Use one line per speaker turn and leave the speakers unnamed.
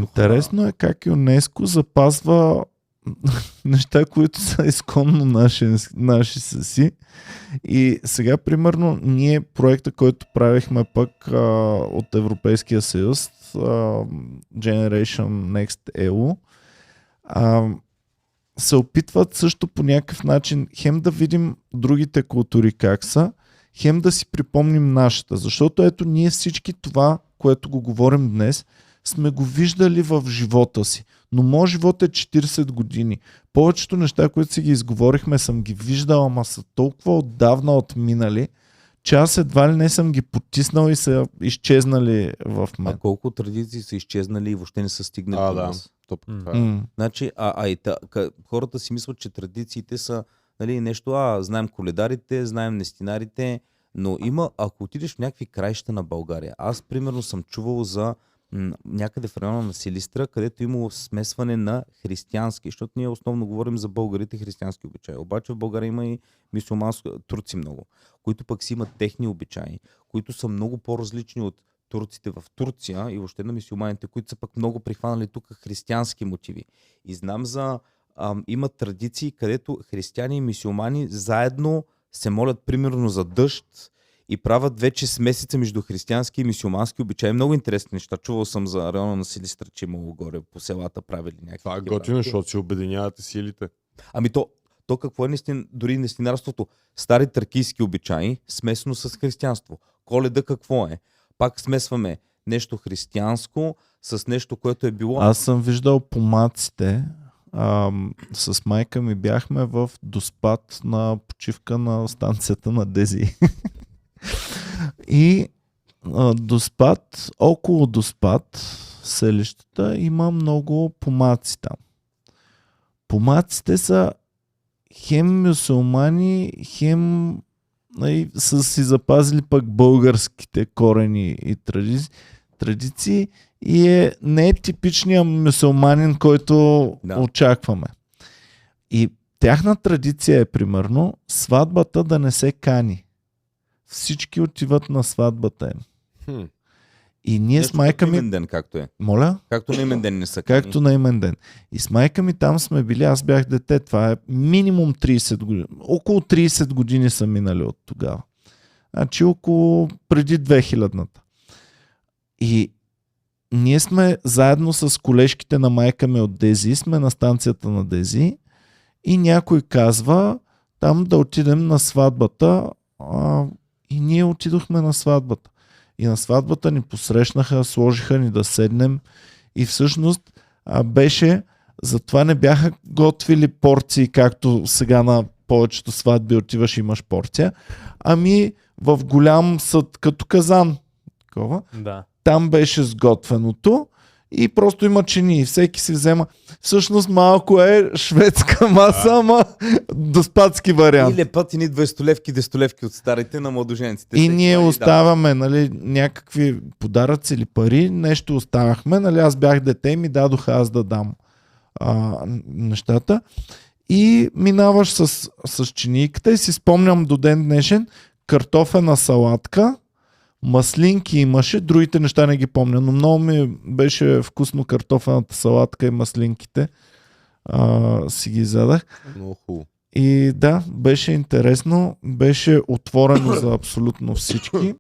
Интересно е как ЮНЕСКО запазва неща, които са изконно наши са си. И сега, примерно, ние проекта, който правихме пък от Европейския съюз, Generation Next EU, се опитват също по някакъв начин хем да видим другите култури как са, хем да си припомним нашата. Защото ето ние всички това, което го говорим днес, сме го виждали в живота си. Но моят живот е 40 години. Повечето неща, които си ги изговорихме, съм ги виждал, ама са толкова отдавна отминали, че аз едва ли не съм ги потиснал и са изчезнали в мен.
А колко традиции са изчезнали и въобще не са стигнали до нас? Значи, хората си мислят, че традициите са нещо, знаем коледарите, знаем нестинарите, но има, ако отидеш в някакви краища на България, аз примерно съм чувал за някъде в района на Силистра, където имало смесване на християнски, защото ние основно говорим за българите християнски обичаи. Обаче в България има и мюсюлмански турци много, които пък си имат техни обичаи, които са много по-различни от турците в Турция и въобще на мюсюлманите, които са пък много прихванали тук християнски мотиви. И знам за има традиции, където християни и мюсюлмани заедно се молят примерно за дъжд и правят вече смесица между християнски и мюсюлмански обичаи. Много интересни неща. Чувал съм за района на Силистра, че имало горе по селата правили някакви.
Това е готино, защото си обединявате силите.
Ами то какво е дори нестинарството? Стари тракийски обичаи, смесено с християнство. Коледа какво е? Пак смесваме нещо християнско с нещо, което е било...
Аз съм виждал помаците. С майка ми бяхме в Доспат на почивка на станцията на Дези. И Доспат, около Доспат, селищата, има много помаци там. Помаците са хем мюсюлмани, хем са си запазили пък българските корени и традиции и не е типичният мюсюлманин, който очакваме. И тяхна традиция е примерно сватбата да не се кани. Всички отиват на сватбата им. И ние
нещо
с майка ми...
имен ден, както е.
Моля?
Както на имен ден не са кани.
Както на имен ден. И с майка ми там сме били, аз бях дете, това е минимум 30 години. Около 30 години са минали от тогава. Значи около преди 2000-та. И ние сме заедно с колежките на майка ми от Дези, сме на станцията на Дези и някой казва там да отидем на сватбата, и ние отидохме на сватбата. И на сватбата ни посрещнаха, сложиха ни да седнем и всъщност беше, затова не бяха готвили порции, както сега на повечето сватби отиваш и имаш порция, ами в голям съд, като казан. Такова.
Да.
Там беше сготвеното и просто има чини. Всеки си взема. Всъщност малко е шведска маса, ама доспатски вариант.
Или път ни 200-левки, 10-левки от старите на младоженците.
И ние оставаме някакви подаръци или пари, нещо оставахме. Аз бях дете и ми дадоха аз да дам нещата. И минаваш с чинийката и си спомням до ден днешен картофена салатка, маслинки имаше, другите неща не ги помня, но много ми беше вкусно картофената салатка и маслинките. Си ги задах.
Много хубаво.
И да, беше интересно, беше отворено за абсолютно всички.